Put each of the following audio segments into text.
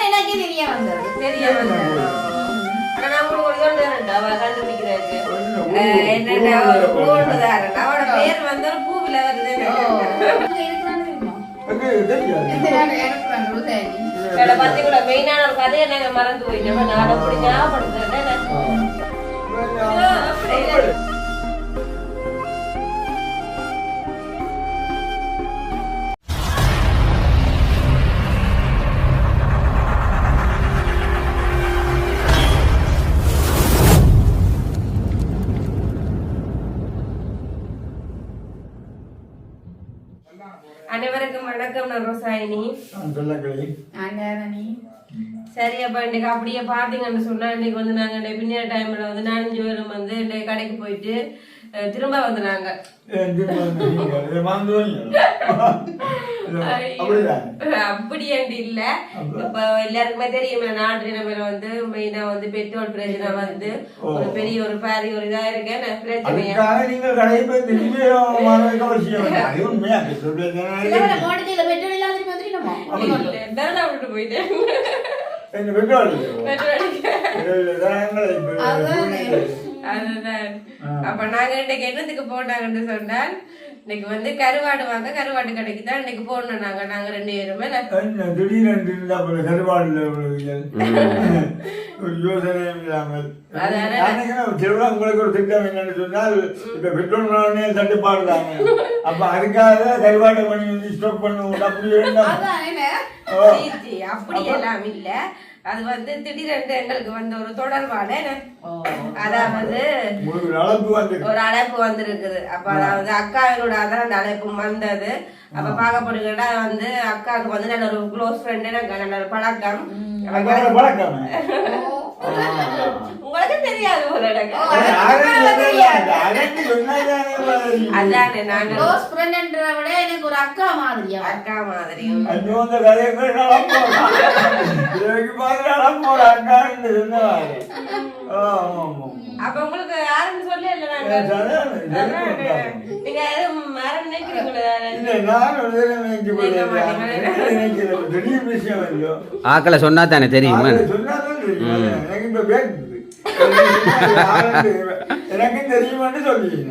எனக்கே தெரிய வந்தது கண்டுபிடிக்கிறாரு அவட பேர் வந்து பூவில வருது பத்தி கூட மெயினான ஒரு கதையை நாங்க மறந்து போயிட்டோம் நான் அப்படி ஞாபகப்படுத்துறேன் அனைவருக்கும் வணக்கம். நான் ரோசாயினி. சரி, அப்ப இன்னைக்கு அப்படியே பாத்தீங்கன்னு சொன்னா இன்னைக்கு வந்து நாங்க பின்னர் டைம்ல வந்து 4 பேரும் வந்து கடைக்கு போயிட்டு திரும்ப வந்து நாங்க அப்படியாண்டி இல்ல. இப்ப எல்லாருக்குமே தெரியுமே நாட்டு நிலைமையில வந்து மெயினா வந்து பெட்ரோல் பிரச்சனை வந்து ஒரு பெரிய ஒரு பாரி ஒரு இதா இருக்கேன் விட்டு போயிட்டேன். அதுதான் அப்ப நாங்க இன்னைக்கு என்னத்துக்கு போனாங்கன்னு சொன்னால் இன்னைக்கு வந்து கருவாடு வாங்க கருவாடு கடைக்கு தான் இன்னைக்கு போனோம். நாங்க 2 பேருமே உங்களுக்கு ஒரு திட்டம் என்னன்னு சொன்னால் இப்ப பெட்ரோல் தட்டுப்பாடு தாங்க. அப்ப அதுக்காக கருவாடு பண்ணி வந்து ஸ்டாக் பண்ணுவோம். அப்படி எல்லாம் இல்ல. அது வந்து திடீரென்று எங்களுக்கு வந்து ஒரு தொடர்பான அதாவது ஒரு அழைப்பு வந்திருக்குது. அப்ப அதாவது அக்காவோட அதான் அந்த அழைப்பு வந்தது. அப்ப பாக்கப்படுகிறா வந்து அக்காவுக்கு வந்து நல்ல ஒரு க்ளோஸ் ஃப்ரெண்டு எனக்கு நல்ல ஒரு பழக்கம். உங்களுக்கு தெரியாது போல எனக்கு. அதானே நாங்க க்ளோஸ் ஃப்ரெண்ட்ன்றத விட எனக்கு ஒரு அக்கா மாதிரியா அக்கா மாதிரியும் அப்ப உங்களுக்கு யாருன்னு சொல்லி இல்ல நாங்க நீங்க யாரும் நினைக்கிறீங்களா? ஆக்களை சொன்னா தானே தெரியும். எனக்கும் தெரியுமான்னு சொல்லிங்க.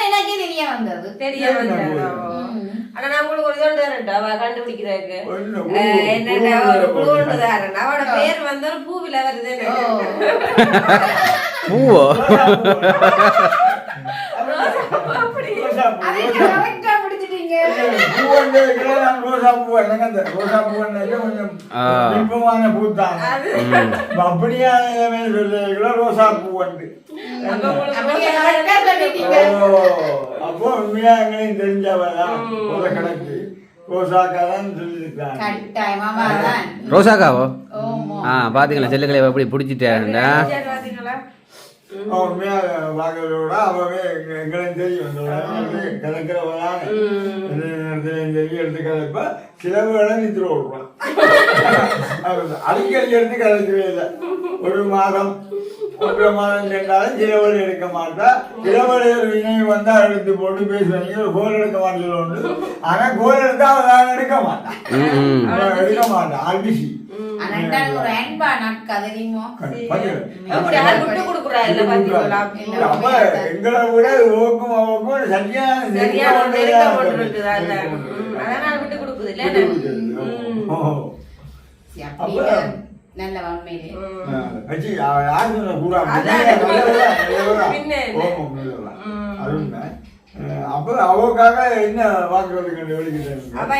எனக்கே தெரிய வந்தது ஆனா நான் உங்களுக்கு ஒரு சொல்றேன் கண்டுபிடிக்கிறாரு என்னென்ன ஒரு குழுதாரன் அவட பேர் வந்து பூவில வருது. பூவோ அப்படியா ரோசா பூ வந்து அப்போ உண்மையா எங்களையும் தெரிஞ்சவதான் கணக்கு ரோசாக்காதான் சொல்லியிருக்காங்க. ரோசாக்காவோ? பாத்தீங்களா செல்லுகளை எப்படி பிடிச்சிட்டாருண்டா உண்மையா பாக்கிறதோட அவவே எங்களையும் தெரியும் கலக்கிறவதான் தெரியும் எடுத்து கலைப்ப சிலவுகளை நித்திர விடுவான். அடிக்கடி எடுத்து கலைக்கவே இல்லை. ஒரு மாதம் 1 மாதம் சென்றாலும் சிலவழி எடுக்க மாட்டா. சிலவழி ஒரு இணைவு வந்தா எடுத்து போட்டு பேசுவாங்க. ஒரு கோல் எடுக்க மாட்டேன் உண்டு. ஆனா கோல் எடுத்தா அவன் எடுக்க மாட்டான். அடிசி எங்களை விட ஓக்கும் அவக்கும் அப்ப அவக்காக என்ன வாங்குறதுக்கு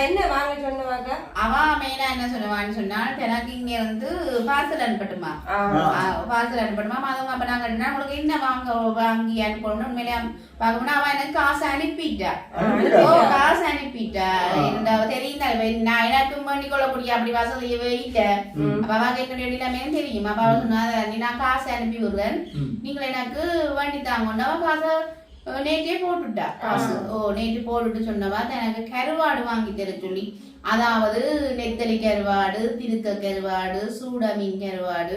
என்ன வாங்க சொன்னவாங்க அவ மெயினா என்ன சொன்னவான்னு சொன்னால் எனக்கு இங்க வந்து பார்சல் அனுப்பட்டுமா அதுவும் அப்ப நாங்க உங்களுக்கு என்ன வாங்கி அனுப்பணும் உண்மையிலே பார்க்கணும்னா அவ எனக்கு காசு அனுப்பிட்டா தெரியும் நான் எனக்கும் பண்ணி கொள்ள முடியும் அப்படி வசதியை வைட்டேன். அப்ப அவங்க என்னுடைய எல்லாமே தெரியும். அப்ப அவ சொன்னா நான் காசு அனுப்பி விடுறேன் நீங்கள் எனக்கு வண்டி தாங்கன்னு அவ காசை நேற்றே போட்டுட்டா காசு. நேற்று போட்டுட்டு சொன்னவா எனக்கு கருவாடு வாங்கி தர சொல்லி, அதாவது நெத்தலி கருவாடு, திருக்க கருவாடு, சூட மீன் கருவாடு,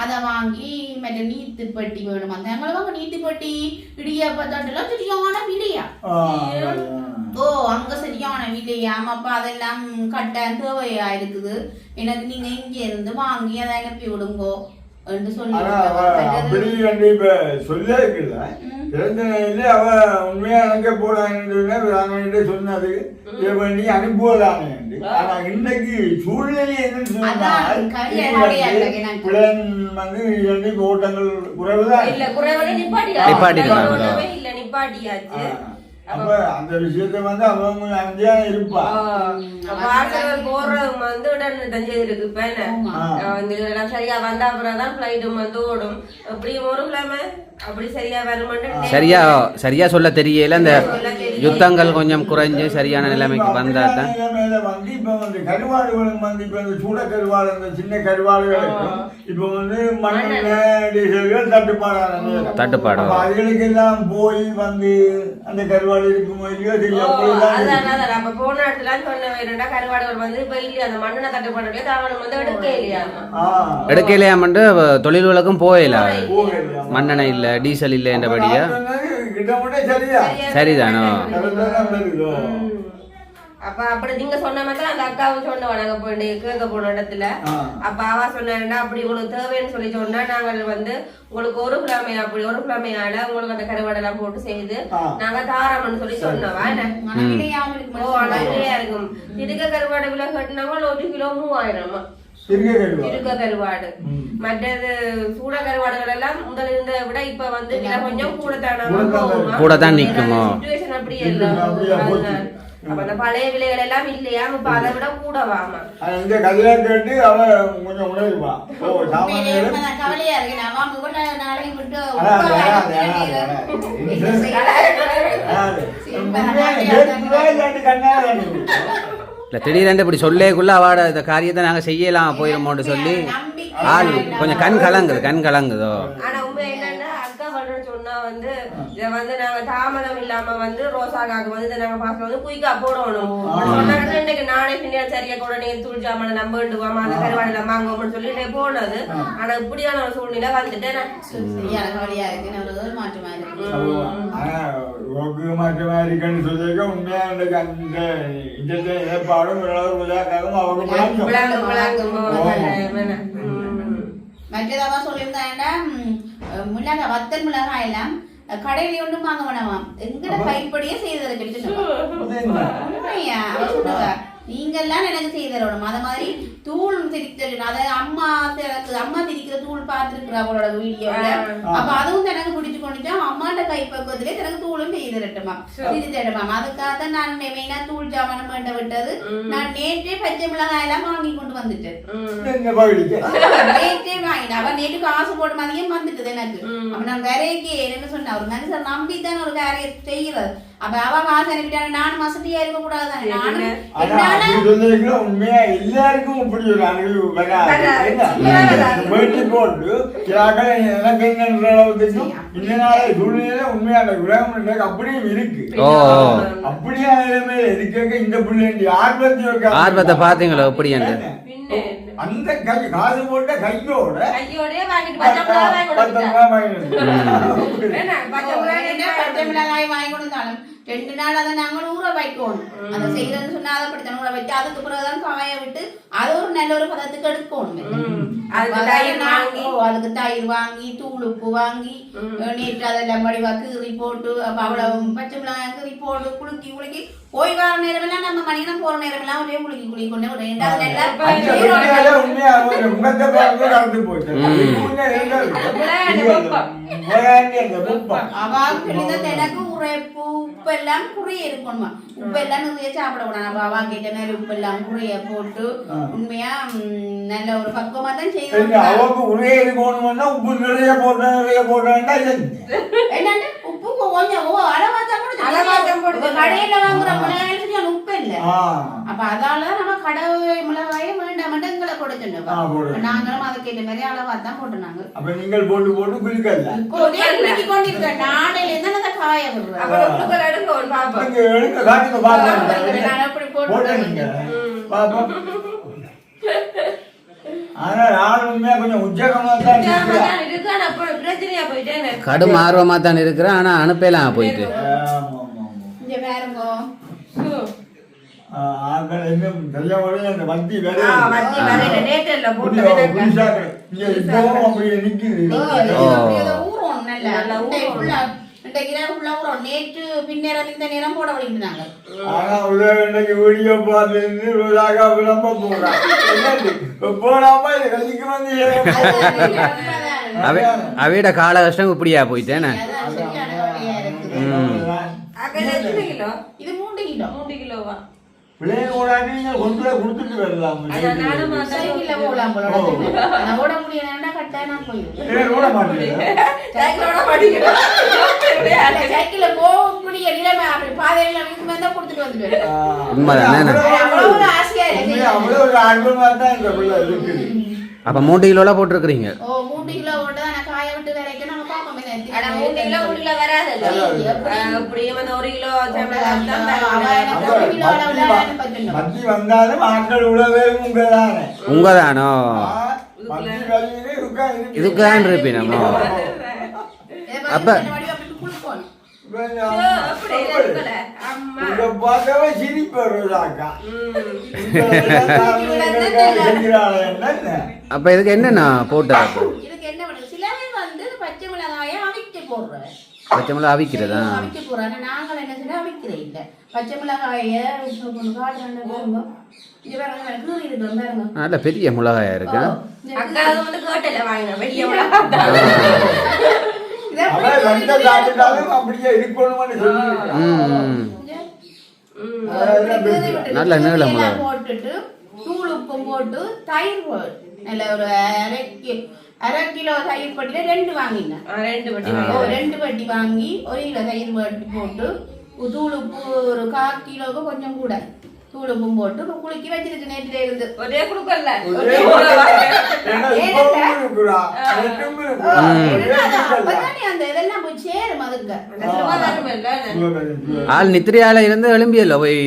அதை வாங்கி மற்ற நீத்து பெட்டி வேணும் அந்த எங்களை வாங்க நீத்து பெட்டி இடியாப்பத்தாட்டெல்லாம் சரியான விலையா ஓ அங்க சரியான விலையாம். அப்ப அதெல்லாம் கட்ட தேவையா இருக்குது எனக்கு நீங்க இங்க இருந்து வாங்கி அதை அனுப்பி விடுங்கோ என்று சொல்லி சொல்ல இருக்குல்ல இறந்தனையில அவ உண்மையா அனுக்க போறான்னு சொன்னது நீ அனுப்புவதானே. ஆனா இன்னைக்கு சூழ்நிலை என்னன்னு சொன்னால் வந்து ஓட்டங்கள் குறைவுதான் நிப்பாட்டியாச்சு. அப்ப அந்த விஷயத்த வந்து அவங்க அங்கேயா இருப்பா போறது வந்து உடனே இருக்கு. இப்ப என்ன சரியா வந்த அப்புறம் தான் பிளைட்டும் வந்து ஓடும். அப்படியும் ஒரு கிழமை அப்படி சரியா வருமாட்டேன். சரியா சொல்ல தெரியல. அந்த யுத்தங்கள் கொஞ்சம் குறைஞ்சு சரியான நிலைமைக்கு வந்தாதான் வந்து இப்ப வந்து கருவாடுகளும் வந்து இப்ப இந்த சூட கருவாடு அந்த சின்ன கருவாடுகளுக்கும் இப்ப வந்து மண்ணெண்ணெய் டீசல்கள் தட்டுப்பாடு அதுகளுக்கு எல்லாம் போய் வந்து அந்த கருவாடு இருக்குமோ இல்லையோ தெரியும். அப்ப போன இடத்துல சொன்ன வேணும்டா கருவாடுகள் வந்து இப்ப இல்லையா அந்த மண்ணெண்ணெய் தட்டுப்பாடு தாவணம் வந்து எடுக்க இல்லையாமட்டு தொழில் உலகம் போயில மண்ணெண்ணெய் இல்ல டீசல் இல்ல என்றபடியா சரிதானோ. அப்ப அப்படி நீங்க சொன்ன மாதிரி அந்த அக்காவும் சொன்னவா நாங்க போய் கேட்க போன இடத்துல. அப்ப அவ சொன்னா அப்படி உங்களுக்கு தேவைன்னு சொல்லி சொன்னா நாங்கள் வந்து உங்களுக்கு ஒரு கிழமை அப்படி ஒரு கிழமையால உங்களுக்கு அந்த கருவாடெல்லாம் போட்டு செய்து நாங்க தாராமன்னு சொல்லி சொன்னவா. அழகையா இருக்கும். திருக்க கருவாடு விலை கட்டினாங்க 1 கிலோ 3000 இருக்க கருவாடு. மற்றது சூட கருவாடுகள் எல்லாம் முதல் இருந்த விட இப்ப வந்து கொஞ்சம் கூட தான் நிக்குமோ சிச்சுவேஷன் அப்படியே இல்ல. அப்ப அந்த பழைய விலைகள் எல்லாம் இல்லையா இப்ப அதை விட கூட வாமா இந்த கதையா கேட்டு அவ கொஞ்சம் உணர்வா கவலையா இருக்கு. நாளைக்கு விட்டு இல்லை திடீரென்று இப்படி சொல்லேக்குள்ள அவாட இந்த காரியத்தை நாங்கள் செய்யலாம் போயிடுமோன்னு சொல்லி ஆள் கொஞ்சம் கண் கலங்குதோ. ஆனா உண்மை என்னன்னா அக்கா பண்றேன்னு சொன்னா வந்து இதை வந்து நாங்க தாமதம் இல்லாம வந்து ரோசாக்காக்கு வந்து இதை நாங்க பாசம் வந்து குயிக்கா போடணும் சொன்னாங்க. இன்னைக்கு நானே பின்னாடி சரியா கூட நீங்க தூள் ஜாமான நம்ப வேண்டுவாமா அந்த கருவாடுல வாங்குவோம்னு சொல்லி போனது. ஆனா இப்படியான ஒரு சூழ்நிலை வந்துட்டேன். கவலையா இருக்கு. மாற்றமா இருக்குன்னு சொல்லியிருக்க உண்மையா அந்த இந்த ஏற்பாடும் மற்றதாவா சொல்லியிருந்தாங்கன்னா மிளகாய் வத்தல் மிளகாய் எல்லாம் கடையில ஒன்றும் வாங்க வேணாமாம். எங்கட கைப்படியே செய்ததை கிடைச்சு நீங்கெல்லாம் எனக்கு செய்து தரணும். அத மாதிரி தூள் திரிக்க அதாவது அம்மா திரிக்கிற தூள் பார்த்துருக்குறா அவளோட வீடியோல. அப்ப அதுவும் எனக்கு பிடிச்சு கொண்டுச்சா அம்மாட்ட கைப்பக்குவத்திலே எனக்கு தூளும் செய்து தரட்டுமா திரிச்சு தரட்டுமா. அதுக்காக நான் மெயினா தூள் ஜாமானம் வேண்ட விட்டது. நான் நேற்றே பச்சை மிளகாய் எல்லாம் வாங்கி கொண்டு வந்துட்டேன். நேற்றே வாங்கினேன். அவன் நேற்று காசு போட்டு மதியம் வந்துட்டுது எனக்கு. அப்ப நான் வேறைக்கு என்ன சொன்னேன் ஒரு மனுஷன் நம்பித்தான் ஒரு காரியம் செய்யறது. அப்ப அவ காசு அனுப்பிட்டாங்க. நானும் வசதியா இருக்க கூடாதுதானே. நானும் உண்மையா எல்லாருக்கும் இப்படி ஒரு அனுபவி வராது போட்டு எனக்கு என்னன்ற அளவுக்கு இந்த நாள சூழ்நிலையில உண்மையான உலகம் அப்படியும் இருக்கு. அப்படியே இருக்க இந்த பிள்ளை ஆர்வத்தை பாத்தீங்களா அப்படி அந்த காசு போட்ட கையோட பச்சை மிளகாய் வாங்கி கொடுத்தாலும் 2 நாள் அதை நாங்கள் ஊற வைக்கணும். அந்த செய்யறதுன்னு சொன்னா அதை படித்தான் ஊற வச்சு அதுக்கு பிறகுதான் காய விட்டு அது ஒரு நல்ல ஒரு பதத்துக்கு எடுக்கணும். அதுக்கு தயிர் வாங்கி தூள் உப்பு வாங்கி நேற்று அதெல்லாம் மடிவா கீறி போட்டு அப்ப அவ்வளவு பச்சை மிளகாய் கீறி போட்டு குலுக்கி போய் வர நேரம் எல்லாம் நம்ம மணியம் போற நேரம் எல்லாம் ஒரே குலுக்கி கொண்டு எனக்கு உரைப்பு உப்பு எல்லாம் குறைய இருக்கணுமா. உப்பு எல்லாம் நிறைய சாப்பிட கூடாது. நம்ம அவா கேட்ட மாதிரி உப்பு எல்லாம் குறைய போட்டு உண்மையா நல்ல ஒரு பக்குவமா தான் செய்யணும். உப்பு நிறைய போட்டா என்னன்னு உப்பு கொஞ்சம் அளவாத்தான் போடுது. கடையில வாங்குற மிளகாய் உப்பு இல்ல. அப்ப அதால நம்ம கடை மிளகாயை வேண்டாம் எங்களை கொடுத்துட்டோம். நாங்களும் அதை கேட்ட மாதிரி அளவாத்தான் போட்டுனாங்க. அப்ப நீங்கள் போட்டு போட்டு குளிக்க கொண்டிருக்க நாளையில இருந்து அந்த காய ஆனா நான் உண்மையா கொஞ்சம் உற்சாகமா தான் இருக்கிறேன். இருக்கு ஆனா அப்ப பிரச்சனையா போயிட்டேன். கடும் ஆர்வமா தான் இருக்கிறேன், ஆனா அனுப்பலாம் போயிட்டு. ஆமா. இங்க பாருங்க. ஆட்கள் இன்னும் நிறைய வரையும் அந்த வண்டி வேலை வண்டி வரையில டேட் எல்லாம் போட்டு இப்பவும் அப்படியே நிக்குது. ஊறும் நல்லா ஊறும். இன்றைக்கு இரவு ஃபுல்லா ஊறும். நேற்று பின்னேரம் இந்த நேரம் போட வலிக்கிட்டாங்க. ஆனா உள்ள இன்னைக்கு வீடியோ பார்த்து ரோஜாக்கா விளம்ப போறான். போடாம இது கழிக்கு வந்து அவையோட கால கஷ்டம் இப்படியா போயிட்டேன்னு. இது 3 கிலோ. 3 கிலோவா? பிள்ளைங்க ஓடாட்டி நீங்க கொண்டு போய் கொடுத்துட்டு வரலாம். சைக்கிள்ல போகலாம் போல. நான் ஓட முடியலன்னா கட்டா நான் போயிடுவேன். ஓட மாட்டேன். சைக்கிள்ல போக முடிய நிலைமை அப்படி பாதையில வந்து கொடுத்துட்டு வந்துடுவேன். உண்மைதானே? அவ்வளவு ஆசையா இருக்கு. அவ்வளவு ஒரு ஆர்வமா தான் இந்த பிள்ளை இருக்குது. அப்ப 3 கிலோல போட்டிருக்கிறீங்க. 3 கிலோ போட்டு தான் நான் காய விட்டு வரைக்கும் நம்ம பார்ப்போம். ஆனா 3 கிலோ வராது. அப்படியே வந்து 1 கிலோ மத்தி வந்தாலும் ஆட்கள் உழவே உங்கதானே. உங்கதானோ? இதுக்குதான் இருப்பீங்க. அப்ப பார்க்கவே சிரிப்பாக்கா. அப்ப இதுக்கு என்னன்னா போட்டா? இதுக்கு என்ன பண்ணுது? சிலவே வந்து பச்சை மிளகாயை அவிக்க போடுறேன். பச்சை மிளகா அவிக்கிறதா? அவிக்க போறாங்க. நாங்கள் என்ன செய்ய அவிக்கிறேன் இல்ல. பச்சை மிளகாயை நல்ல பெரிய மிளகாயா இருக்கு. அப்படியே நல்ல நீள மிளகா போட்டுட்டு தூள் உப்பும் போட்டு தயிர் நல்ல ஒரு அரை கிலோ தயிர் பட்டியில 2 வாங்கினேன். 2 பட்டி வாங்கி 1 கிலோ தயிர் பட்டி போட்டு தூள் உப்பு ஒரு 1/4 கிலோவுக்கு கொஞ்சம் கூட தூள் உப்பும் போட்டு குளிக்கி வச்சிருக்கு. நேற்றில இருந்து ஒரே குடுக்கல அந்த இதெல்லாம் போய் சேரும். அதுக்கு ஆள் நித்திரையால இருந்து எழும்பியல்ல போய்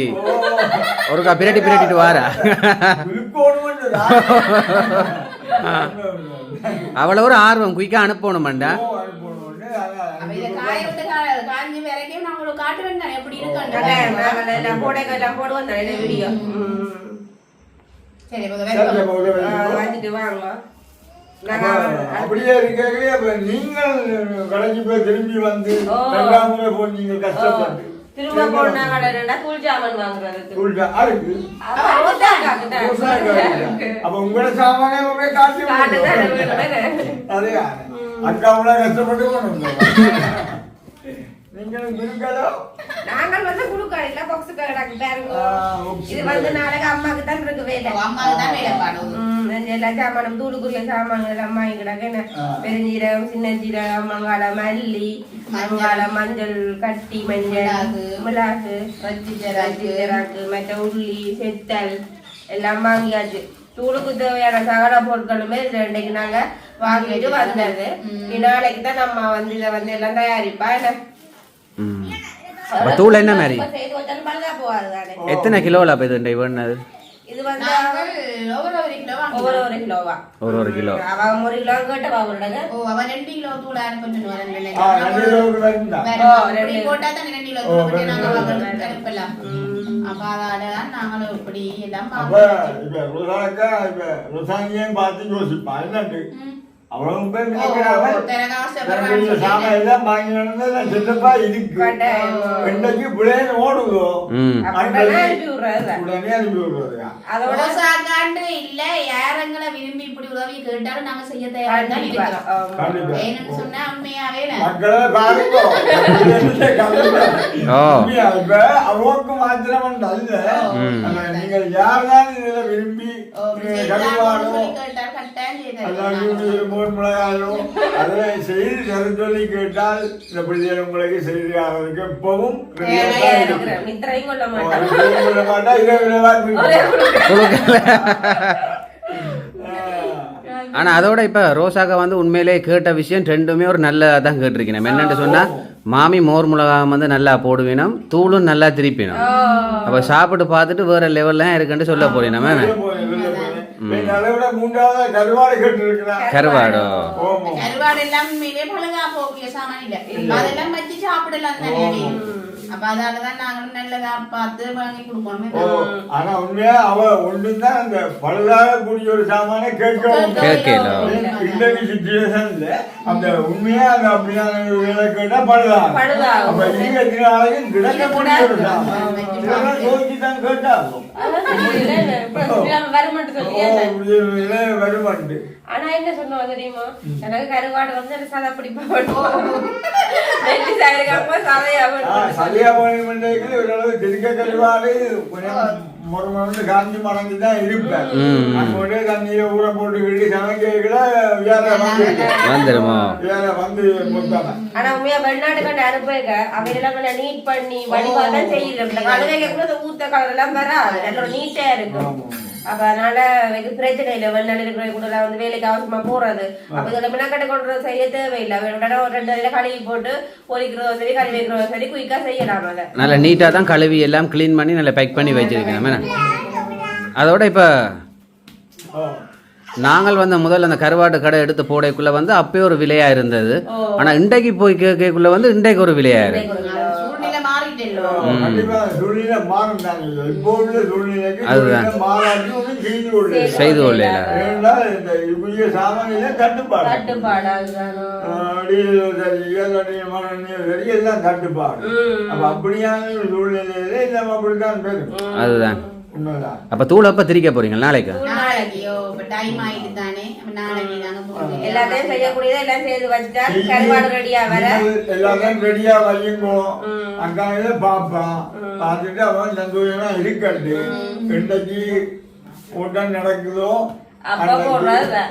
ஒருக்கா பிரட்டிட்டு வாரா. அவ்வளவு ஒரு ஆர்வம் குயிக்கா அனுப்பணுமாண்டா. காஞ்சி வரைக்கும் நான் உங்களுக்கு காட்டுவேன் எப்படி இருக்கு. அப்படியே இருக்க நீங்கள் கடைக்கு போய் திரும்பி வந்து போனீங்க கஷ்டப்பட்டு. திரும்ப போனாங்க தூள் ஜாமான் வாங்குறது. அப்ப உங்களோட சாமானே காட்டி அதே அக்காவுல கஷ்டப்பட்டு போனோம். நீங்களும் குடுக்கலோ? நாங்கள் வந்து குடுக்கல இல்ல பாக்ஸ் கடக்கு பாருங்க. இது வந்து நாளைக்கு அம்மாக்கு தான் இருக்கு வேலை. அம்மாக்கு தான் வேலை பாடுது. எல்லா சாமானும் தூளுக்குள்ள சாமான்கள் அம்மா கிடக்கு. பெருஞ்சீரகம், சின்ன ஜீரகம், மங்காளம், மல்லி, மங்காளம், மஞ்சள், கட்டி மஞ்சள், மிளகு, வச்சிச்சராக்கு, மற்ற உள்ளி, செத்தல் எல்லாம் வாங்கியாச்சு. தூளுக்கு தேவையான சகல பொருட்களுமே இன்றைக்கு நாங்க வாங்கிட்டு வந்தது. நாளைக்கு தான் நம்ம வந்து இதை வந்து எல்லாம் தயாரிப்பா. தூள் என்ன மாதிரி எத்தனை கிலோல இது வந்து ஒவ்வொரு கிலோவா? ஒரு கிலோ. அவன் 1 கிலோ கேட்டவா அவருடைய? அவன் 2 கிலோ தூள் கொஞ்சம் போட்டா தான் 2 கிலோ தூள் நாங்க அனுப்பலாம். அப்ப அதான் நாங்களும் இப்படி எல்லாம் பார்த்து யோசிப்பா. என்னட்டு அவ்வளவு பேர் இன்னைக்கு பிள்ளைன்னு ஓடுதோ உடனே அனுப்பி விடுறது. இல்ல யாரங்களை விரும்பி இப்படி உதவி கேட்டாலும் நாங்க செய்ய தயாராக இருக்கோம். சொன்னா உண்மையாவே மக்களை பாருங்க. இப்ப அவருக்கு மாத்திரம் அல்ல, நீங்கள் யார்தான் இதுல விரும்பி அதை செய்து தர சொல்லி கேட்டால் இந்த பிள்ளைகள் உங்களுக்கு செய்து ஆகிறதுக்கு எப்பவும் மாட்டா. ஆனா அதோட இப்ப ரோசாக்கா வந்து உண்மையிலே கேட்ட விஷயம் ரெண்டுமே ஒரு நல்லதா தான் கேட்டிருக்கேன். என்னன்னு சொன்னா மாமி மோர் மிளகாய் வந்து நல்லா போடுவேணும், தூளும் நல்லா திருப்பினும். அப்ப சாப்பிட்டு பார்த்துட்டு வேற லெவல்லாம் இருக்குன்னு சொல்ல போறேன். அதை விட 3வது கருவாடு கேட்டு இருக்கிறான். கருவாடோ ஓமோ. கருவாடு எல்லாம் உண்மையிலே பழகா போக்கிய சாமான் இல்ல. அதெல்லாம் வச்சு சாப்பிடலாம் தானே. அப்ப அதாலதான் நாங்களும் நல்லதா பார்த்து வாங்கி கொடுக்கணும். ஓ, ஆனா உண்மையா அவ ஒண்ணுதான் அந்த பழுதாகக்கூடிய ஒரு சாமானை கேட்கவும் கேட்கல. இன்றைக்கு சிச்சுவேஷன்ல அந்த உண்மையா அந்த அப்படியான வேலை கேட்டா பழுதாகும். அப்ப நீங்க எத்தனை நாளைக்கு கிடக்கக்கூடிய ஒரு சாமான் இதெல்லாம் தோக்கி தான் கேட்டாகும். வருமாண்டு. ஆனா என்ன சொன்னோம் தெரியுமா, எனக்கு கருவாடு வந்து சதை பிடிப்பா சரியா போனீங்க ஓரளவு திருக்க கருவாடு கொஞ்சம் காஞ்சி மடங்கிதான் இருப்பேன். அங்கே தண்ணியில ஊற போட்டுக்கிட்டு சமைக்கல வந்துருமோ வந்து மொத்தமா. ஆனா உண்மையா வெளிநாட்டு கண்டு அனுப்பிக்க அவையெல்லாம் நீட் பண்ணி வடிவாதான் செய்யறோம். கழுதைக்கு கூட ஊத்த கலர் எல்லாம் வராது, நல்ல நீட்டா இருக்கும். அப்ப அதனால பிரச்சனை இல்லை. வெளிநாடு இருக்கிற கூட வந்து வேலைக்கு அவசரமா போறது. அப்ப இதுல மிளகட்டை கொண்டு செய்ய தேவையில்லை. ஒரு 2 வரையில கழுவி போட்டு பொரிக்கிறதோ சரி கழுவி வைக்கிறதோ சரி குயிக்கா செய்யலாம். அதை நல்ல நீட்டா தான் கழுவி எல்லாம் கிளீன் பண்ணி நல்லா பேக் பண்ணி வச்சிருக்கேன். அதோட இப்ப நாங்கள் வந்து முதல்ல அந்த கருவாட்டு கடை எடுத்து போடைக்குள்ள வந்து அப்பயே ஒரு விலையா இருந்தது. ஆனா இன்றைக்கு போய் கேட்கக்குள்ள வந்து இன்றைக்கு ஒரு விலையா இருக்கு. செய்து கொள்ள அதுதான். அப்ப தூள் அப்ப திரிக்க போறீங்க நாளைக்கு? எல்லாத்தையும் செய்யக்கூடியதை எல்லாம் செய்து வச்சுட்டா கருவாடு ரெடியா வர எல்லாத்தையும் ரெடியா வையுங்கோ. அங்கே பார்ப்பான், பார்த்துட்டு அவன் சந்தோஷமா இருக்கட்டு. இன்றைக்கு கூட்டம் நடக்குதோ அப்ப போடுறது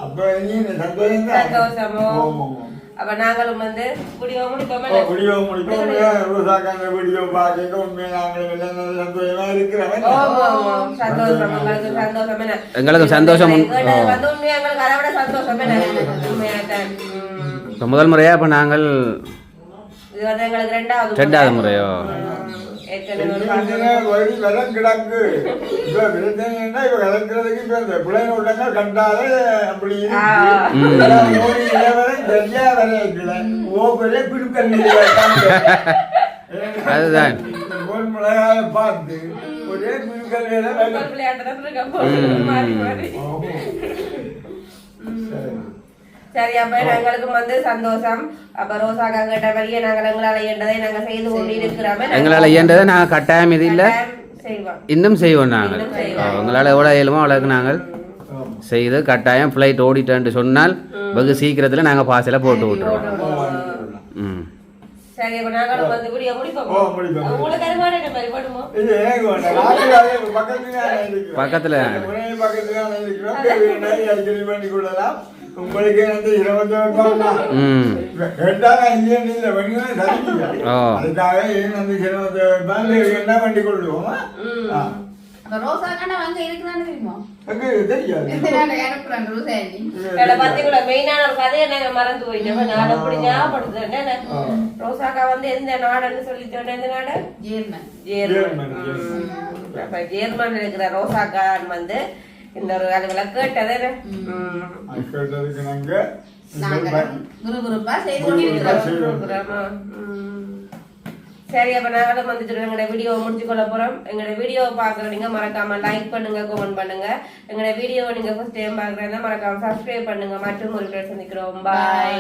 அப்ப நீ சந்தோஷமோ. அப்ப நாங்களும் வந்து வீடியோ முடிப்போம். வீடியோ பார்க்க உண்மையை நாங்களும் சந்தோஷமா இருக்கிறோம். எங்களுக்கு சந்தோஷம். எங்களுக்கு அதை விட சந்தோஷம். இப்ப முதல் முறையா இப்ப நாங்கள் இது வந்து எங்களுக்கு 2வது முறையோ கிடக்கு. இப்ப விளைச்சா இப்ப விளைக்கிறதுக்கு இப்ப இந்த பிள்ளைங்க உள்ளங்க கண்டாலே அப்படி சரியா விளைக்கல. ஓப்பரே பிடிக்கல் அதுதான் மிளகாய பார்த்து ஒரே பிடிக்கல் சரி. அப்ப எங்களுக்கு வந்து சந்தோஷம். அப்ப ரோசாக்கா கேட்ட வழியே நாங்கள் எங்களால் இயன்றதை நாங்கள் செய்து கொண்டு இருக்கிறோம். எங்களால் இயன்றதை நாங்கள் கட்டாயம் இது இல்லை இன்னும் செய்வோம். நாங்கள் உங்களால் எவ்வளோ இயலுமோ அவ்வளோக்கு நாங்கள் செய்து கட்டாயம் ஃப்ளைட் ஓடிட்டேன்னு சொன்னால் வெகு சீக்கிரத்தில் நாங்கள் பாசையில் போட்டு விட்டுருவோம். ம் சரி. அப்ப நாங்களும் வந்து வீடியோ முடிப்போம். உங்களுக்கு கருவாடு என்ன மாதிரி போடுமோ? பக்கத்தில் உங்களுக்கு வந்து 20 அதுக்காக என்ன பண்ணி கொள்ளுவோம். மெயினான ஒரு கதையை நாங்க மறந்து போயிட்டோம். நான் அப்படி ஞாபகப்படுத்துறேன். ரோசாக்கா வந்து எந்த நாடுன்னு சொல்லிட்டோம். எந்த நாடு? ஜெர்மன். அப்ப ஜெர்மன்ல இருக்கிற ரோசாக்கா வந்து இந்த ஒரு அதுகளை கேட்டதே சரி. அப்ப நாங்களும் வந்துட்டு எங்களோட வீடியோவை முடிச்சு கொள்ள போறோம். எங்களோட வீடியோவை பாக்குறீங்க மறக்காம லைக் பண்ணுங்க, கமெண்ட் பண்ணுங்க. எங்களோட வீடியோவை நீங்க ஃபர்ஸ்ட் டைம் பாக்குறீங்கன்னா மறக்காம சப்ஸ்கிரைப் பண்ணுங்க. மற்றும் ஒரு சந்திக்கிறோம். பாய்.